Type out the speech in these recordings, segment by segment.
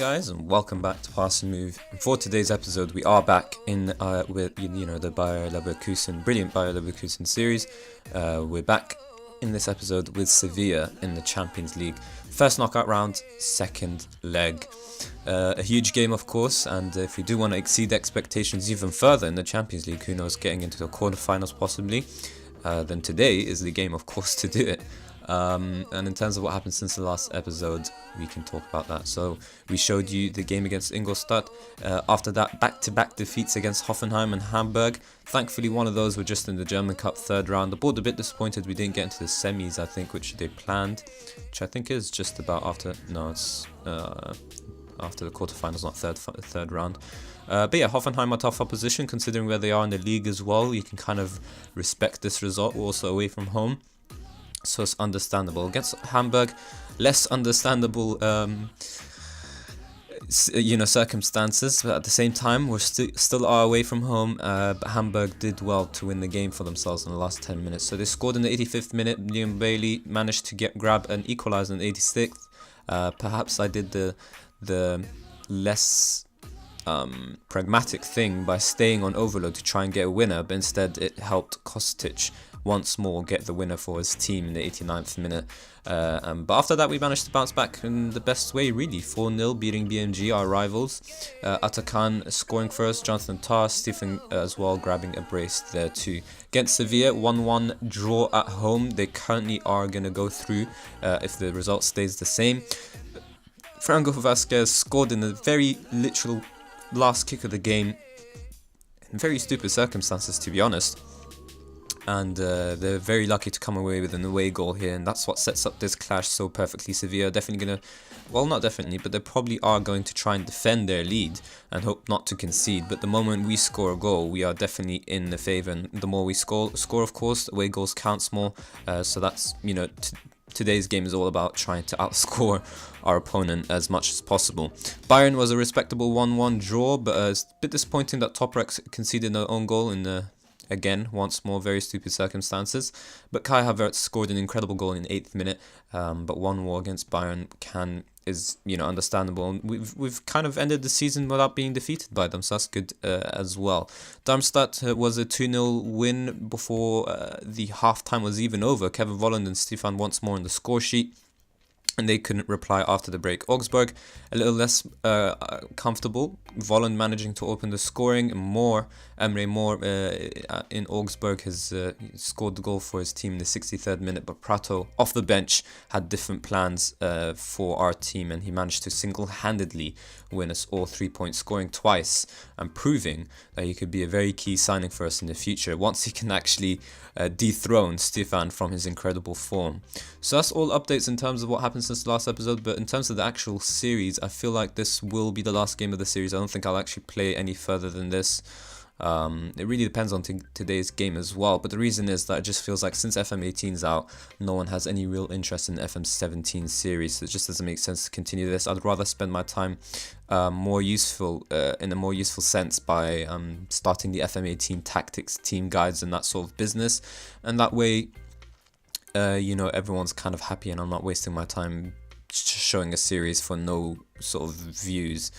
guys, and welcome back to Pass and Move. And for today's episode, we are back in with the Bayer Leverkusen, brilliant Bayer Leverkusen series. We're back in this episode with Sevilla in the Champions League. First knockout round, second leg. A huge game, of course, and if we do want to exceed expectations even further in the Champions League, who knows, getting into the quarterfinals possibly, then today is the game, of course, to do it. And in terms of what happened since the last episode, we can talk about that. So we showed you the game against Ingolstadt. After that, back-to-back defeats against Hoffenheim and Hamburg. Thankfully, one of those were just in the German Cup third round. The board a bit disappointed we didn't get into the semis, I think, which they planned, which I think is just about after. No, it's after the quarterfinals, not third round. But yeah, Hoffenheim are tough opposition considering where they are in the league as well. You can kind of respect this result. We're also away from home, so it's understandable. Against Hamburg, less understandable, circumstances. But at the same time, we're still are away from home. But Hamburg did well to win the game for themselves in the last 10 minutes. So they scored in the 85th minute. Liam Bailey managed to grab an equaliser in the 86th. Perhaps I did the less pragmatic thing by staying on overload to try and get a winner, but instead it helped Kostic once more get the winner for his team in the 89th minute. But after that, we managed to bounce back in the best way, really. 4-0, beating BMG, our rivals. Atakan scoring first, Jonathan Tah, Stephen as well, grabbing a brace there too. Against Sevilla, 1-1 draw at home. They currently are going to go through if the result stays the same. Franco Vasquez scored in the very literal last kick of the game in very stupid circumstances, to be honest. And they're very lucky to come away with an away goal here, and that's what sets up this clash so perfectly. Sevilla are definitely going to, well, not definitely, but they probably are going to try and defend their lead and hope not to concede. But the moment we score a goal, we are definitely in the favour, and the more we score, of course, away goals counts more. So that's, today's game is all about trying to outscore our opponent as much as possible. Bayern was a respectable 1-1 draw, but it's a bit disappointing that Toprak conceded an own goal in the, again, once more, very stupid circumstances. But Kai Havertz scored an incredible goal in the 8th minute. But 1-1 against Bayern is understandable. And we've kind of ended the season without being defeated by them, so that's good as well. Darmstadt was a 2-0 win before the half-time was even over. Kevin Volland and Stefan once more on the score sheet, and they couldn't reply after the break. Augsburg, a little less comfortable. Volland managing to open the scoring. Emre Moore in Augsburg has scored the goal for his team in the 63rd minute, but Prato, off the bench, had different plans for our team, and he managed to single-handedly win us all 3 points, scoring twice and proving that he could be a very key signing for us in the future once he can actually dethrone Stefan from his incredible form. So that's all updates in terms of what happened since the last episode, but in terms of the actual series, I feel like this will be the last game of the series. I don't think I'll actually play any further than this. It really depends on today's game as well, but the reason is that it just feels like since FM18's out, no one has any real interest in the FM17 series, so it just doesn't make sense to continue this. I'd rather spend my time in a more useful sense by starting the FM18 tactics, team guides and that sort of business, and that way everyone's kind of happy and I'm not wasting my time showing a series for no sort of views.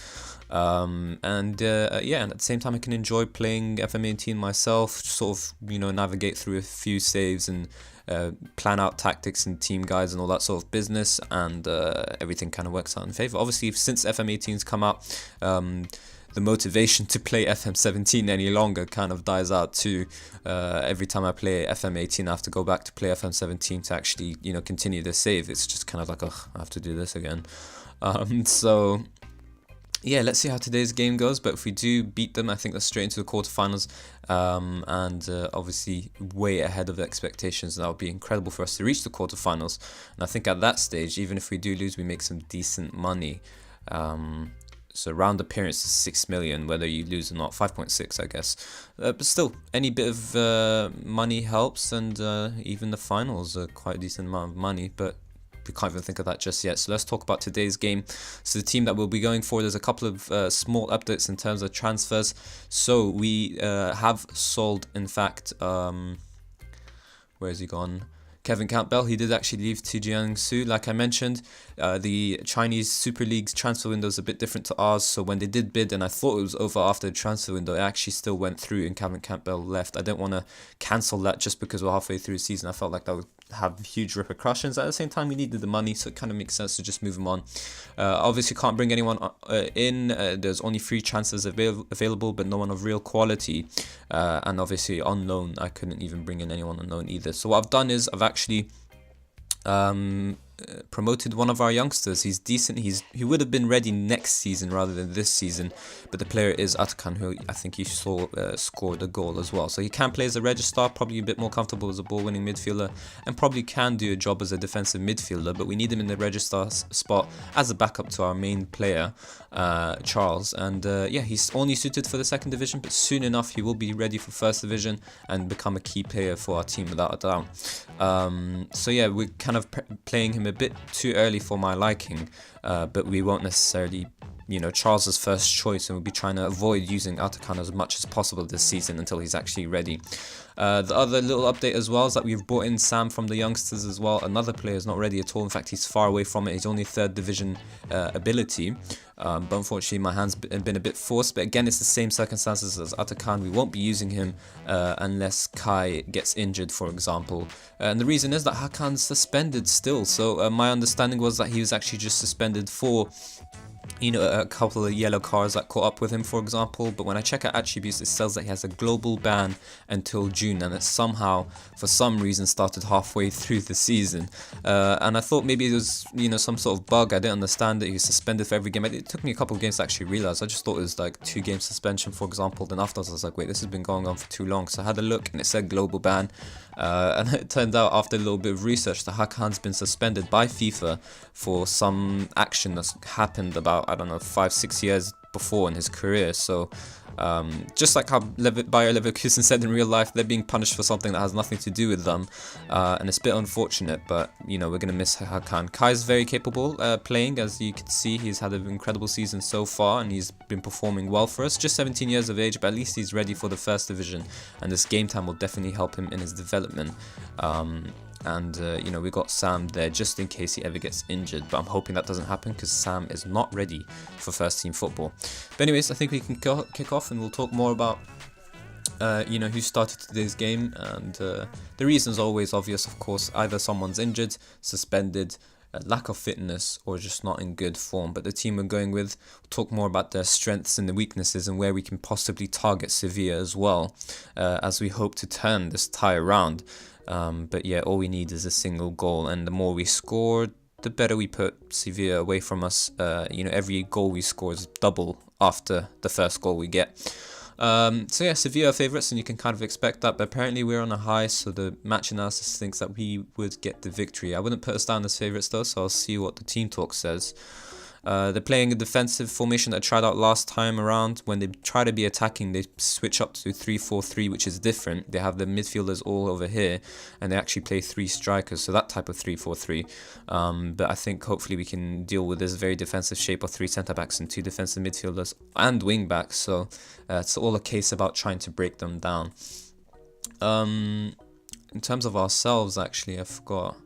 And at the same time I can enjoy playing FM18 myself, sort of navigate through a few saves and plan out tactics and team guides and all that sort of business, and everything kind of works out in favor. Obviously, since FM18's come out, the motivation to play FM17 any longer kind of dies out too. Every time I play FM18, I have to go back to play FM17 to actually continue the save. It's just kind of like, I have to do this again. So yeah, let's see how today's game goes. But if we do beat them, I think that's straight into the quarterfinals, and obviously way ahead of expectations. That would be incredible for us to reach the quarterfinals. And I think at that stage, even if we do lose, we make some decent money. So round appearance is 6 million, whether you lose or not, 5.6 I guess. But still, any bit of money helps, and even the finals are quite a decent amount of money, but we can't even think of that just yet. So let's talk about today's game. So the team that we'll be going for, there's a couple of small updates in terms of transfers. So we have sold, in fact, where has he gone? Kevin Campbell, he did actually leave to Jiangsu, like I mentioned. The Chinese Super League's transfer window is a bit different to ours, so when they did bid, and I thought it was over after the transfer window, it actually still went through and Kevin Campbell left. I didn't want to cancel that just because we're halfway through the season. I felt like that would have huge repercussions. At the same time, we needed the money, so it kind of makes sense to just move him on. Obviously, can't bring anyone in. There's only 3 transfers available, but no one of real quality. And obviously, on loan, I couldn't even bring in anyone on loan either. So what I've done is I've actually promoted one of our youngsters. He's decent. He would have been ready next season rather than this season, but the player is Atakan, who I think you saw scored a goal as well. So he can play as a registrar, probably a bit more comfortable as a ball-winning midfielder, and probably can do a job as a defensive midfielder. But we need him in the registrar spot as a backup to our main player, Charles. And yeah, he's only suited for the 2nd division, but soon enough he will be ready for 1st division and become a key player for our team without a doubt. So yeah, we're kind of playing him a bit too early for my liking, but we won't necessarily, Charles's first choice, and we'll be trying to avoid using Atakan as much as possible this season until he's actually ready. The other little update as well is that we've brought in Sam from the youngsters as well. Another player is not ready at all. In fact, he's far away from it. He's only 3rd division ability, but unfortunately my hand's been a bit forced. But again, it's the same circumstances as Atakan. We won't be using him unless Kai gets injured, for example. And the reason is that Hakan's suspended still. So my understanding was that he was actually just suspended for a couple of yellow cards that caught up with him, for example. But when I check out attributes, it says that he has a global ban until June, and it somehow, for some reason, started halfway through the season. And I thought maybe it was, some sort of bug. I didn't understand that he was suspended for every game. It took me a couple of games to actually realize. I just thought it was like 2-game suspension, for example. Then afterwards, I was like, wait, this has been going on for too long. So I had a look, and it said global ban. And it turned out, after a little bit of research, that Hakan's been suspended by FIFA for some action that's happened about, 5-6 years before in his career. So just like how Bayer Leverkusen said in real life, they're being punished for something that has nothing to do with them, and it's a bit unfortunate, but we're going to miss Hakan. Kai's very capable playing, as you can see. He's had an incredible season so far, and he's been performing well for us. Just 17 years of age, but at least he's ready for the 1st division, and this game time will definitely help him in his development. And we got Sam there just in case he ever gets injured, but I'm hoping that doesn't happen because Sam is not ready for 1st team football. But anyways, I think we can kick off, and we'll talk more about who started today's game. And the reason's always obvious, of course. Either someone's injured, suspended, lack of fitness, or just not in good form. But the team we're going with, we'll talk more about their strengths and the weaknesses, and where we can possibly target Sevilla as well, as we hope to turn this tie around. But yeah, all we need is a single goal, and the more we score, the better we put Sevilla away from us. Every goal we score is double after the first goal we get. So yeah, Sevilla are favourites, and you can kind of expect that, but apparently we're on a high, so the match analysis thinks that we would get the victory. I wouldn't put us down as favourites though, so I'll see what the team talk says. They're playing a defensive formation that I tried out last time around. When they try to be attacking, they switch up to 3-4-3, which is different. They have the midfielders all over here, and they actually play 3 strikers, so that type of 3-4-3. But I think hopefully we can deal with this very defensive shape of 3 centre-backs and 2 defensive midfielders and wing-backs. So it's all a case about trying to break them down. In terms of ourselves, actually, I forgot.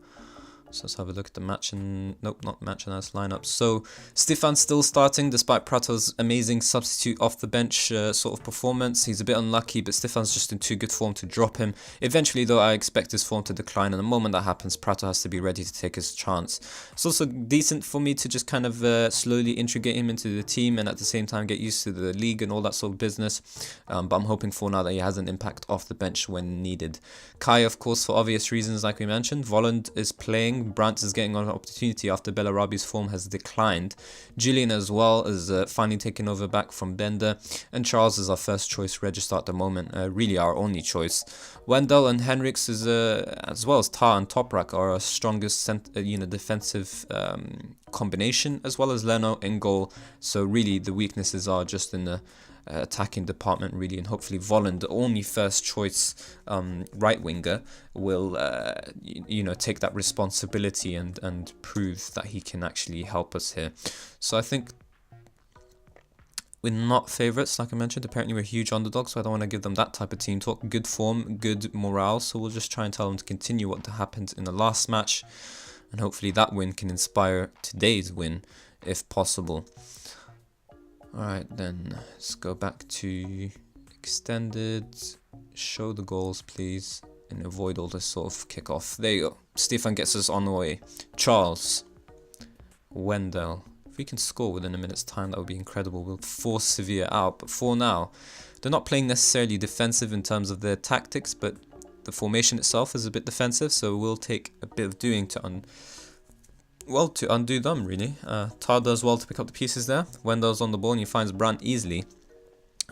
So let's have a look at the match and not match analysis lineup. So Stefan's still starting despite Prato's amazing substitute off the bench sort of performance. He's a bit unlucky, but Stefan's just in too good form to drop him. Eventually, though, I expect his form to decline, and the moment that happens, Prato has to be ready to take his chance. It's also decent for me to just kind of slowly integrate him into the team, and at the same time get used to the league and all that sort of business. But I'm hoping for now that he has an impact off the bench when needed. Kai, of course, for obvious reasons, like we mentioned. Volland is playing. Brandt is getting an opportunity after Bellarabi's form has declined. Julian as well is finally taken over back from Bender, and Charles is our first choice registrar at the moment, really our only choice. Wendell and Henriks is as well as Tar and Toprak are our strongest defensive combination, as well as Leno in goal. So really the weaknesses are just in the attacking department, really, and hopefully Volland, the only first choice right winger, will take that responsibility and prove that he can actually help us here. So I think we're not favourites, like I mentioned. Apparently we're huge underdogs, so I don't want to give them that type of team talk. Good form, good morale, so we'll just try and tell them to continue what happened in the last match, and hopefully that win can inspire today's win, if possible. Alright then, let's go back to extended, show the goals please, and avoid all this sort of kickoff. There you go, Stefan gets us on the way. Charles, Wendell. If we can score within a minute's time, that would be incredible. We'll force Sevilla out, but for now, they're not playing necessarily defensive in terms of their tactics, but the formation itself is a bit defensive, so we'll take a bit of doing to undo them, really. Tar does well to pick up the pieces there. Wendell's on the ball and he finds Brandt easily.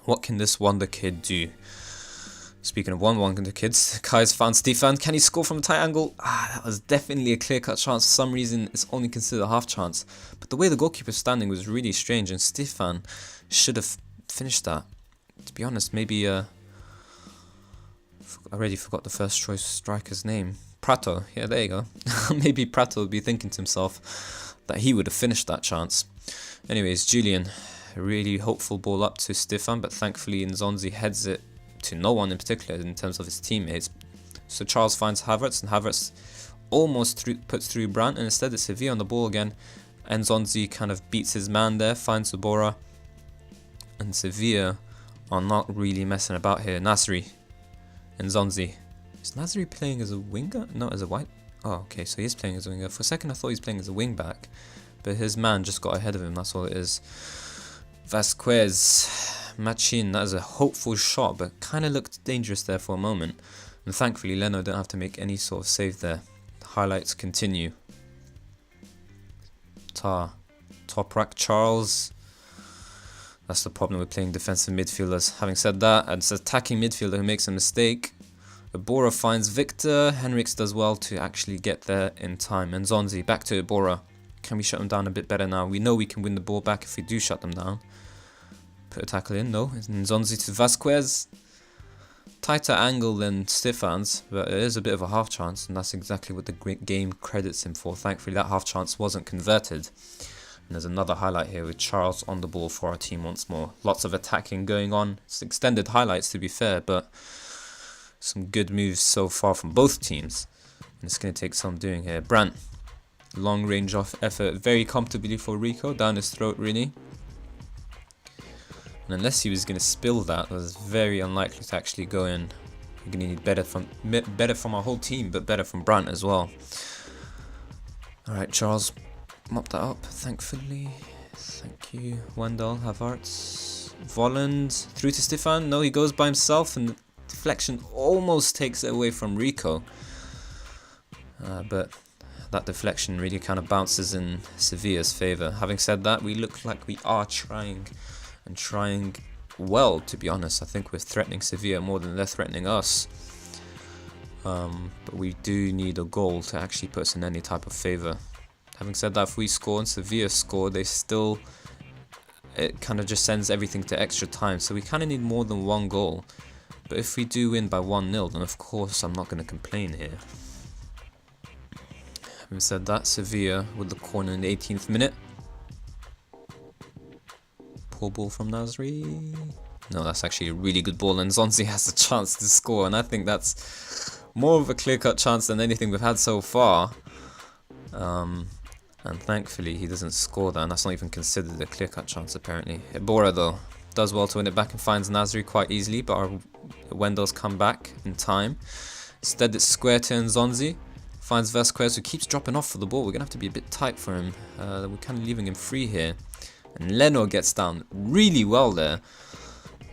What can this wonder kid do? Speaking of wonder kids, Kai's found Stefan. Can he score from a tight angle? That was definitely a clear-cut chance. For some reason, it's only considered a half chance. But the way the goalkeeper's standing was really strange, and Stefan should have finished that. To be honest, maybe... I already forgot the first choice striker's name. Prato. Yeah, there you go. Maybe Prato would be thinking to himself that he would have finished that chance. Anyways, Julian, a really hopeful ball up to Stefan, but thankfully Nzonzi heads it to no one in particular in terms of his teammates. So Charles finds Havertz, and Havertz almost puts through Brandt, and instead it's Sevilla on the ball again. Nzonzi kind of beats his man there, finds Zabora, and Sevilla are not really messing about here. Nasri, Nzonzi. Is Nasri playing as a winger? No, as a white. Oh, okay, so he's playing as a winger. For a second I thought he was playing as a wing back, but his man just got ahead of him, that's all it is. Vasquez, Machin, that is a hopeful shot, but kind of looked dangerous there for a moment. And thankfully Leno didn't have to make any sort of save there. The highlights continue. Toprak, Charles. That's the problem with playing defensive midfielders. Having said that, it's an attacking midfielder who makes a mistake. Ibora finds Victor. Henriks does well to actually get there in time. And Nzonzi, back to Ibora. Can we shut them down a bit better now? We know we can win the ball back if we do shut them down. Put a tackle in, no. Nzonzi to Vasquez. Tighter angle than Stefan's, but it is a bit of a half chance, and that's exactly what the game credits him for. Thankfully, that half chance wasn't converted. And there's another highlight here with Charles on the ball for our team once more. Lots of attacking going on. It's extended highlights to be fair, but some good moves so far from both teams. And it's going to take some doing here. Brandt, long range off effort, very comfortably for Rico, down his throat really. And unless he was going to spill that, it was very unlikely to actually go in. We're going to need better from our whole team, but better from Brandt as well. Alright, Charles mopped that up, thankfully. Thank you. Wendell, Havertz, Volland, through to Stefan. No, he goes by himself, and the deflection almost takes it away from Rico. But that deflection really kind of bounces in Sevilla's favour. Having said that, we look like we are trying well, to be honest. I think we're threatening Sevilla more than they're threatening us. But we do need a goal to actually put us in any type of favour. Having said that, if we score and Sevilla score, it kind of just sends everything to extra time. So we kind of need more than one goal. But if we do win by 1-0, then of course I'm not going to complain here. Having said that, Sevilla with the corner in the 18th minute. Poor ball from Nasri. No, that's actually a really good ball, and Nzonzi has a chance to score, and I think that's more of a clear-cut chance than anything we've had so far. And thankfully he doesn't score that, and that's not even considered a clear-cut chance apparently. Ibora though does well to win it back and finds Nasri quite easily, but our Wendell's come back in time. Instead it's square to Nzonzi. Finds Vasquez, who keeps dropping off for the ball. We're going to have to be a bit tight for him. We're kind of leaving him free here. And Leno gets down really well there.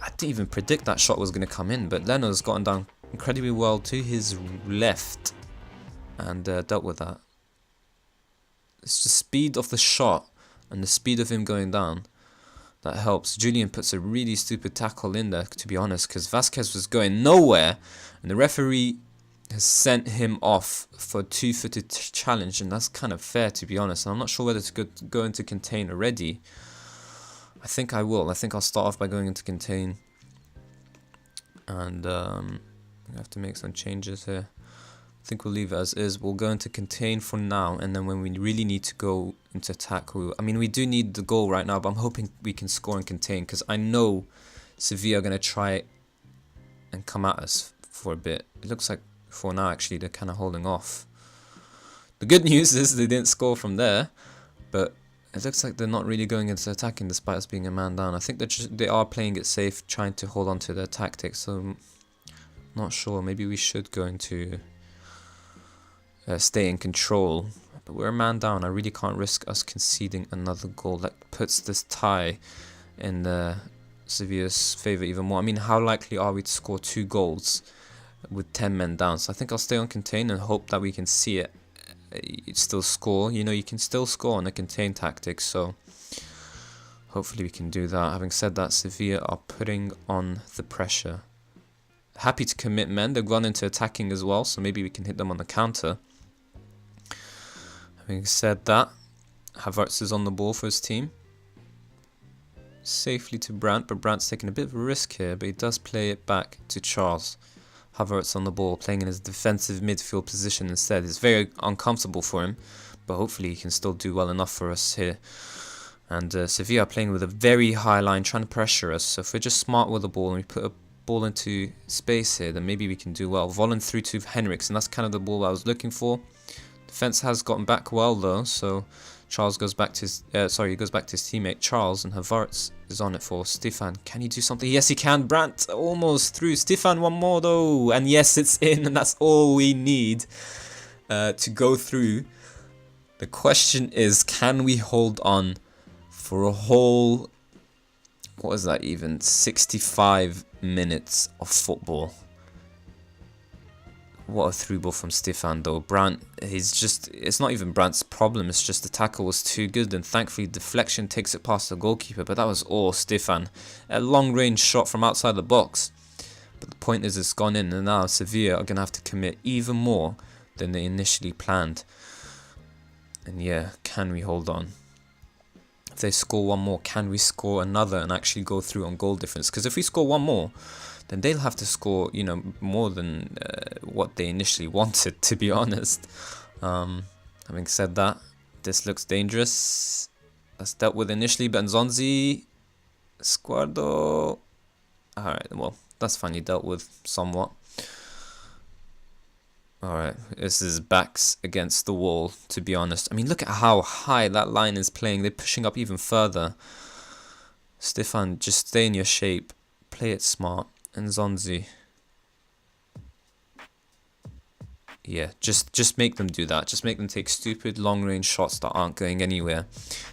I didn't even predict that shot was going to come in, but Leno's gotten down incredibly well to his left and dealt with that. It's the speed of the shot and the speed of him going down that helps. Julian puts a really stupid tackle in there, to be honest, because Vasquez was going nowhere, and the referee has sent him off for a two-footed challenge, and that's kind of fair, to be honest. And I'm not sure whether to go into contain already. I think I will. I think I'll start off by going into contain. And I have to make some changes here. I think we'll leave it as is. We'll go into contain for now, and then when we really need to go into attack, we do need the goal right now, but I'm hoping we can score and contain, because I know Sevilla are going to try and come at us for a bit. It looks like for now, actually, they're kind of holding off. The good news is they didn't score from there, but it looks like they're not really going into attacking despite us being a man down. I think they are playing it safe, trying to hold on to their tactics, so I'm not sure. Maybe we should go into stay in control, but we're a man down. I really can't risk us conceding another goal. That puts this tie in Sevilla's favour even more. I mean, how likely are we to score 2 goals with 10 men down? So I think I'll stay on contain and hope that we can see it. Still score. You know, you can still score on a contain tactic, so hopefully we can do that. Having said that, Sevilla are putting on the pressure. Happy to commit men. They've gone into attacking as well, so maybe we can hit them on the counter. Having said that, Havertz is on the ball for his team. Safely to Brandt, but Brandt's taking a bit of a risk here, but he does play it back to Charles. Havertz on the ball, playing in his defensive midfield position instead. It's very uncomfortable for him, but hopefully he can still do well enough for us here. And Sevilla are playing with a very high line, trying to pressure us. So if we're just smart with the ball and we put a ball into space here, then maybe we can do well. Volland through to Henriks, and that's kind of the ball I was looking for. Defense has gotten back well though, so Charles goes back to his he goes back to his teammate Charles, and Havertz is on it for Stefan. Can he do something? Yes, he can. Brandt almost through. Stefan, one more though, and yes, it's in, and that's all we need to go through. The question is, can we hold on for a whole, what is that even, 65 minutes of football? What a through ball from Stefan though. Brandt, it's not even Brandt's problem, it's just the tackle was too good, and thankfully deflection takes it past the goalkeeper, but that was all Stefan. A long range shot from outside the box. But the point is, it's gone in, and now Sevilla are going to have to commit even more than they initially planned. And yeah, can we hold on? If they score one more, can we score another and actually go through on goal difference? Because if we score one more, then they'll have to score, you know, more than what they initially wanted, to be honest. Having said that, this looks dangerous. That's dealt with initially, but Nzonzi, Squardo. Alright, well, that's finally dealt with somewhat. Alright, this is backs against the wall, to be honest. I mean, look at how high that line is playing. They're pushing up even further. Stefan, just stay in your shape. Play it smart. And Nzonzi. Yeah, just make them do that. Just make them take stupid long-range shots that aren't going anywhere.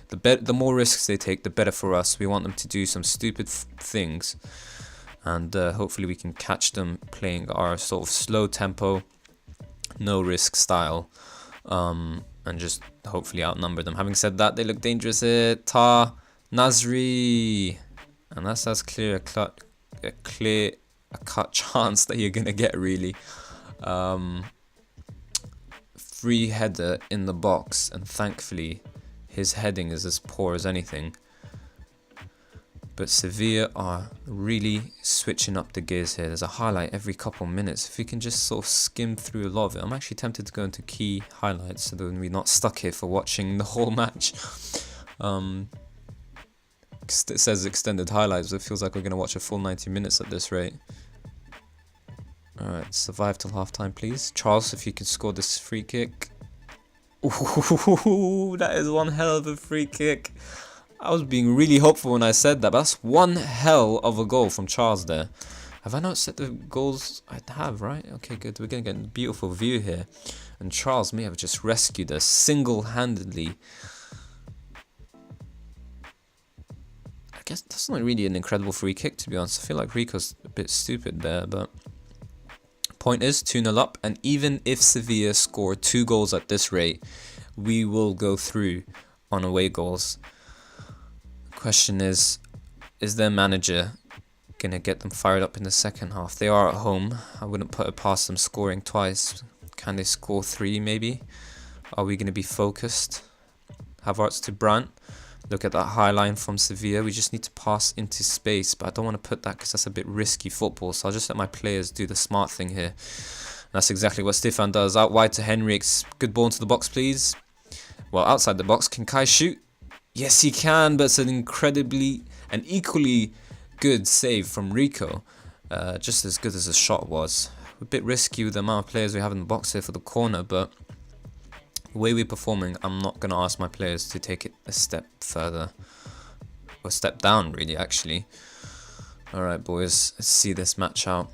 The more risks they take, the better for us. We want them to do some stupid things. And hopefully we can catch them playing our sort of slow tempo, no risk style, and just hopefully outnumber them. Having said that, they look dangerous here. Nasri, and that's as clear a cut chance that you're gonna get, really. Free header in the box, and thankfully his heading is as poor as anything. But Sevilla are really switching up the gears here. There's a highlight every couple minutes. If we can just sort of skim through a lot of it. I'm actually tempted to go into key highlights so that we're not stuck here for watching the whole match. It says extended highlights, but it feels like we're going to watch a full 90 minutes at this rate. Alright, survive till half-time, please. Charles, if you can score this free kick. Ooh, that is one hell of a free kick. I was being really hopeful when I said that, but that's one hell of a goal from Charles there. Have I not set the goals? I have, right? Okay, good. We're going to get a beautiful view here. And Charles may have just rescued us single-handedly. I guess that's not really an incredible free kick, to be honest. I feel like Rico's a bit stupid there, but point is 2-0 up, and even if Sevilla score 2 goals at this rate, we will go through on away goals. The question is their manager going to get them fired up in the second half? They are at home. I wouldn't put it past them scoring twice. Can they score 3 maybe? Are we going to be focused? Havertz to Brandt. Look at that high line from Sevilla. We just need to pass into space, but I don't want to put that because that's a bit risky football. So I'll just let my players do the smart thing here That's exactly what Stefan does. Out wide to Henriks. Good ball into the box, please. Well, outside the box. Can Kai shoot? Yes, he can, but it's an equally good save from Rico. Just as good as the shot was. A bit risky with the amount of players we have in the box here for the corner, but the way we're performing, I'm not going to ask my players to take it a step further. Or a step down, really, actually. Alright, boys. Let's see this match out.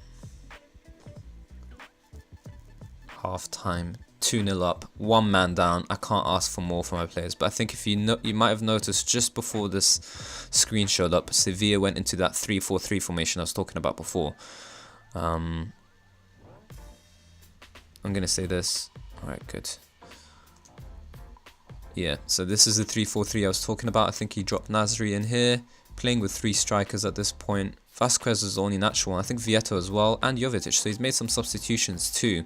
Half time. 2-0 up. 1 man down. I can't ask for more from my players. But I think if you might have noticed just before this screen showed up, Sevilla went into that 3-4-3 formation I was talking about before. I'm going to say this. Alright, good. Yeah, so this is the 3-4-3 I was talking about. I think he dropped Nasri in here, playing with 3 strikers at this point. Vasquez is the only natural one. I think Vieto as well, and Jovetic. So he's made some substitutions too.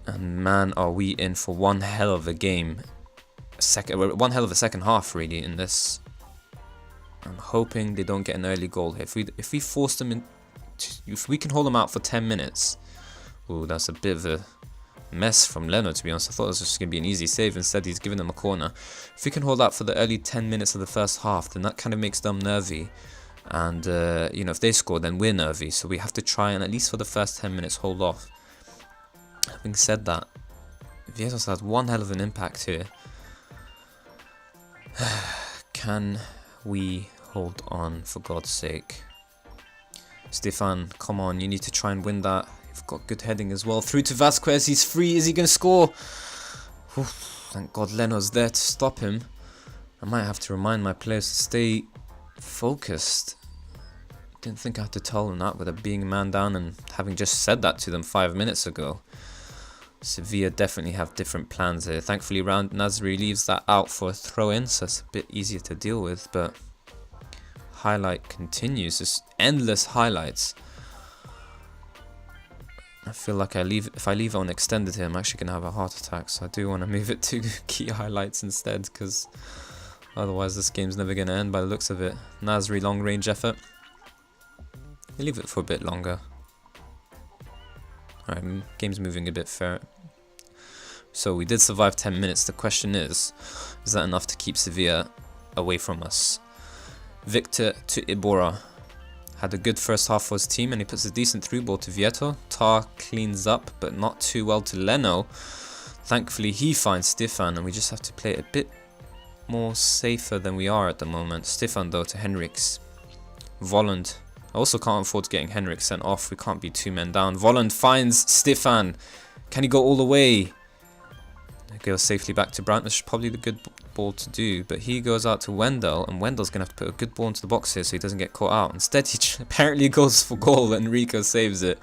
And man, are we in for one hell of a game. One hell of a second half, really, in this. I'm hoping they don't get an early goal here. If we force them in, if we can hold them out for 10 minutes. Ooh, that's a bit of a mess from Leno, to be honest. I thought it was just going to be an easy save. Instead, he's giving them a corner. If we can hold out for the early 10 minutes of the first half, then that kind of makes them nervy. And, you know, if they score, then we're nervy. So we have to try and, at least for the first 10 minutes, hold off. Having said that, Vietos has one hell of an impact here. Can we hold on, for God's sake? Stefan, come on, you need to try and win that. You've got good heading as well. Through to Vasquez, he's free. Is he going to score? Thank God Leno's there to stop him. I might have to remind my players to stay focused. Didn't think I had to tell them that with it being a man down and having just said that to them 5 minutes ago. Sevilla definitely have different plans here. Thankfully, Nasri leaves that out for a throw-in, so it's a bit easier to deal with, but highlight continues. Just endless highlights. I feel like if I leave it on extended here, I'm actually going to have a heart attack, so I do want to move it to key highlights instead, because otherwise this game's never going to end by the looks of it. Nasri long range effort. We'll leave it for a bit longer. Alright, game's moving a bit fair. So we did survive 10 minutes. The question is that enough to keep Sevilla away from us? Victor to Iborra. Had a good first half for his team, and he puts a decent through ball to Vieto. Tar cleans up, but not too well to Leno. Thankfully, he finds Stefan, and we just have to play it a bit more safer than we are at the moment. Stefan, though, to Henriks. Volland. I also can't afford getting Henrik sent off. We can't be 2 men down. Volland finds Stefan. Can he go all the way? It goes safely back to Brandt, which is probably the good ball to do. But he goes out to Wendell, and Wendell's going to have to put a good ball into the box here so he doesn't get caught out. Instead, he apparently goes for goal, and Rico saves it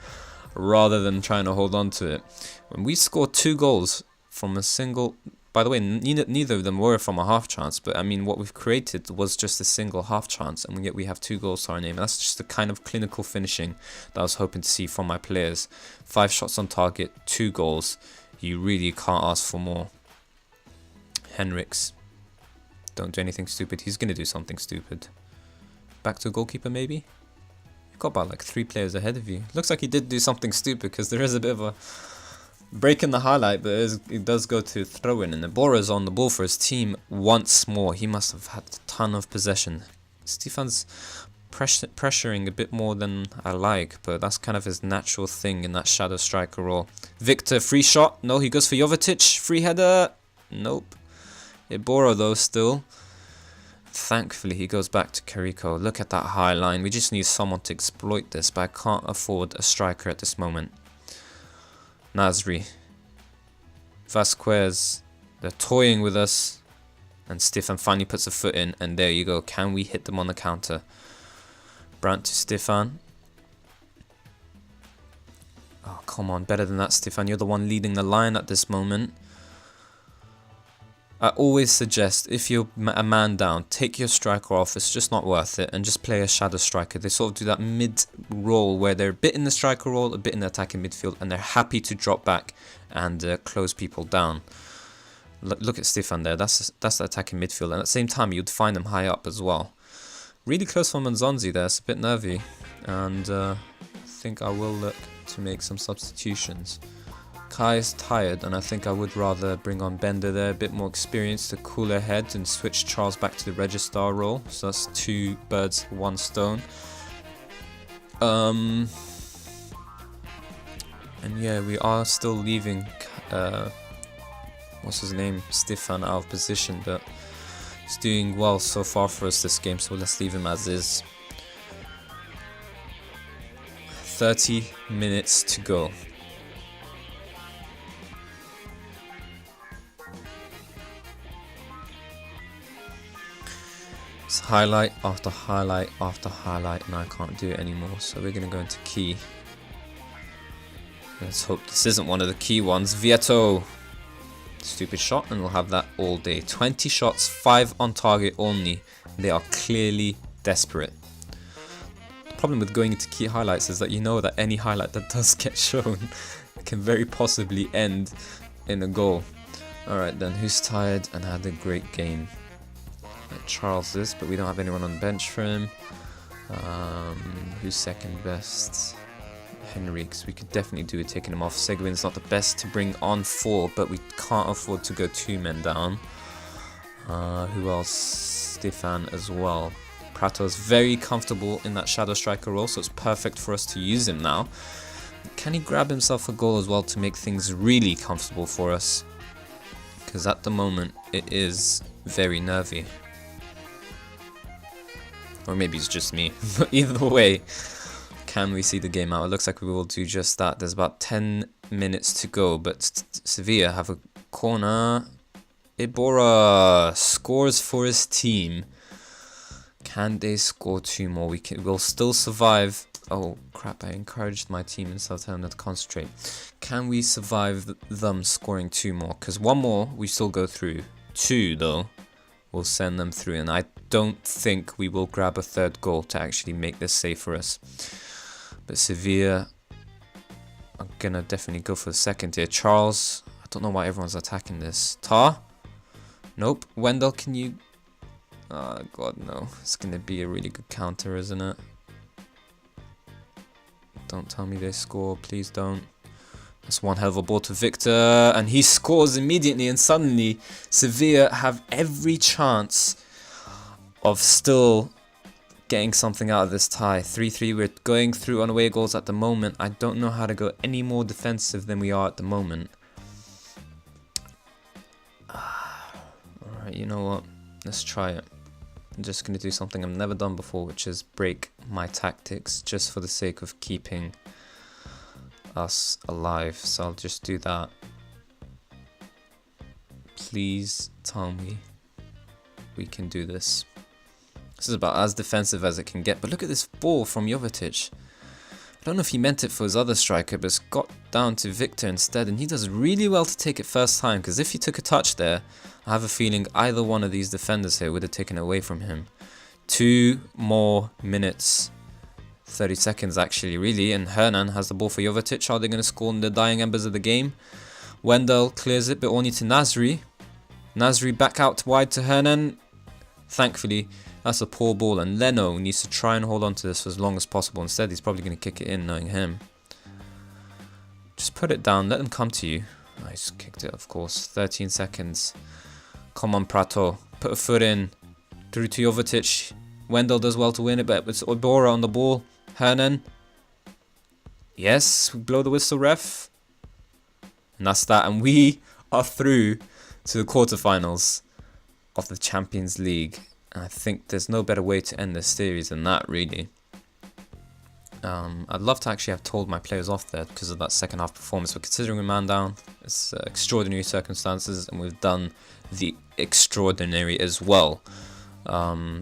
rather than trying to hold on to it. When we scored 2 goals from a single... By the way, neither of them were from a half chance, but I mean, what we've created was just a single half chance, and yet we have 2 goals to our name. And that's just the kind of clinical finishing that I was hoping to see from my players. 5 shots on target, 2 goals. You really can't ask for more. Henriks. Don't do anything stupid. He's going to do something stupid. Back to goalkeeper, maybe? You've got about like 3 players ahead of you. Looks like he did do something stupid, because there is a bit of a break in the highlight, but it does go to throw-in, and Iborra's on the ball for his team once more. He must have had a ton of possession. Stefan's pressuring a bit more than I like, but that's kind of his natural thing in that shadow striker role. Victor, free shot. No, he goes for Jovetic. Free header. Nope. Iborra, though, still. Thankfully, he goes back to Carrico. Look at that high line. We just need someone to exploit this, but I can't afford a striker at this moment. Nasri, Vasquez, they're toying with us, and Stefan finally puts a foot in, and there you go. Can we hit them on the counter? Brandt to Stefan. Oh, come on, better than that, Stefan. You're the one leading the line at this moment. I always suggest, if you're a man down, take your striker off. It's just not worth it, and just play a shadow striker. They sort of do that mid-role where they're a bit in the striker role, a bit in the attacking midfield, and they're happy to drop back and close people down. Look at Stefan there. That's the attacking midfield, and at the same time, you'd find them high up as well. Really close for Manzonzi there. It's a bit nervy, and I think I will look to make some substitutions. Kai is tired, and I think I would rather bring on Bender there, a bit more experience to cool her head, and switch Charles back to the registrar role. So that's 2 birds, 1 stone. And yeah, we are still leaving what's his name, Stefan, out of position, but he's doing well so far for us this game, so let's leave him as is. 30 minutes to go. It's highlight after highlight after highlight, and I can't do it anymore, so we're going to go into key. Let's hope this isn't one of the key ones. Vieto! Stupid shot, and we'll have that all day. 20 shots, 5 on target only. They are clearly desperate. The problem with going into key highlights is that you know that any highlight that does get shown can very possibly end in a goal. Alright then, who's tired and had a great game? Charles is, but we don't have anyone on the bench for him. Who's second best? Henry, because we could definitely do with taking him off. Seguin's not the best to bring on full, but we can't afford to go 2 men down. Who else? Stefan as well. Prato's very comfortable in that shadow striker role, so it's perfect for us to use him now. Can he grab himself a goal as well to make things really comfortable for us? Because at the moment it is very nervy. Or maybe it's just me, but either way, can we see the game out? It looks like we will do just that. There's about 10 minutes to go, but Sevilla have a corner. Iborra scores for his team. Can they score 2 more? We'll still survive. Oh crap, I encouraged my team in Southampton to concentrate. Can we survive them scoring 2 more? Because 1 more, we still go through. 2 though, we'll send them through, and I don't think we will grab a 3rd goal to actually make this safe for us. But Sevilla are gonna definitely go for the 2nd here. Charles, I don't know why everyone's attacking this. Tar? Nope. Wendell, can you... Oh god, no. It's gonna be a really good counter, isn't it? Don't tell me they score, please don't. That's one hell of a ball to Victor, and he scores immediately, and suddenly Sevilla have every chance of still getting something out of this tie. 3-3, we're going through on away goals at the moment. I don't know how to go any more defensive than we are at the moment. Alright, you know what? Let's try it. I'm just going to do something I've never done before, which is break my tactics just for the sake of keeping us alive. So I'll just do that. Please tell me we can do this. This is about as defensive as it can get, but look at this ball from Jovetic. I don't know if he meant it for his other striker, but it's got down to Victor instead, and he does really well to take it first time, because if he took a touch there, I have a feeling either one of these defenders here would have taken it away from him. 2 more minutes. 30 seconds actually, really, and Hernan has the ball for Jovetic. Are they going to score in the dying embers of the game? Wendell clears it, but only to Nasri. Nasri back out wide to Hernan. Thankfully, that's a poor ball, and Leno needs to try and hold on to this for as long as possible. Instead, he's probably going to kick it in, knowing him. Just put it down, let them come to you. Nice, kicked it, of course. 13 seconds. Come on, Prato. Put a foot in. Through to Jovetic. Wendell does well to win it, but it's Iborra on the ball. Hernan. Yes, we blow the whistle, ref. And that's that. And we are through to the quarterfinals of the Champions League. And I think there's no better way to end this series than that, really. I'd love to actually have told my players off there because of that second half performance, but considering we're man down, it's extraordinary circumstances, and we've done the extraordinary as well.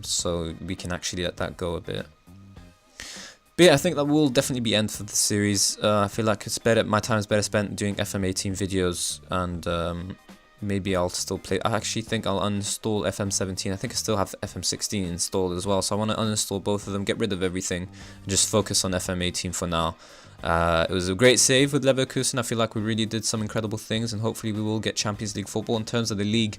So we can actually let that go a bit. But yeah, I think that will definitely be end for the series. I feel like it's better. My time is better spent doing FM18 videos, and maybe I'll still play. I actually think I'll uninstall FM17. I think I still have FM16 installed as well, so I want to uninstall both of them, get rid of everything, and just focus on FM18 for now. It was a great save with Leverkusen. I feel like we really did some incredible things, and hopefully we will get Champions League football. In terms of the league,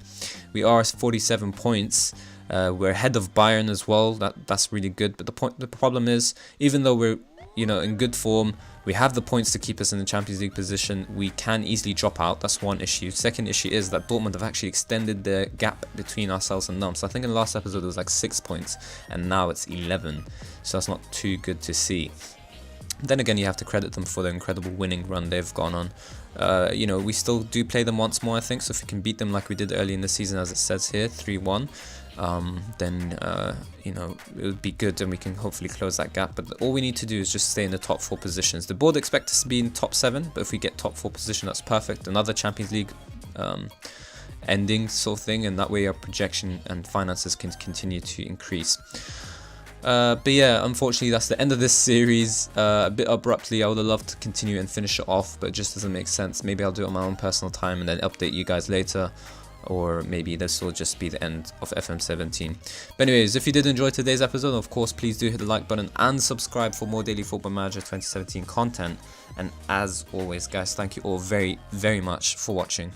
we are 47 points. We're ahead of Bayern as well. That's really good. But the problem is, even though we're in good form. We have the points to keep us in the Champions League position. We can easily drop out. That's one issue. Second issue is that Dortmund have actually extended the gap between ourselves and them. So I think in the last episode it was like 6 points, and now it's 11. So that's not too good to see. Then again, you have to credit them for the incredible winning run they've gone on. We still do play them once more, I think. So if we can beat them like we did early in the season, as it says here, 3-1, then it would be good, and we can hopefully close that gap. But all we need to do is just stay in the top 4 positions. The board expects us to be in top 7, but if we get top 4 position, that's perfect. Another Champions League ending sort of thing, and that way our projection and finances can continue to increase. But yeah, unfortunately that's the end of this series. A bit abruptly. I would have loved to continue and finish it off, but it just doesn't make sense. Maybe I'll do it on my own personal time and then update you guys later, or maybe this will just be the end of FM17. But anyways, if you did enjoy today's episode, of course, please do hit the like button and subscribe for more daily Football Manager 2017 content. And as always, guys, thank you all very, very much for watching.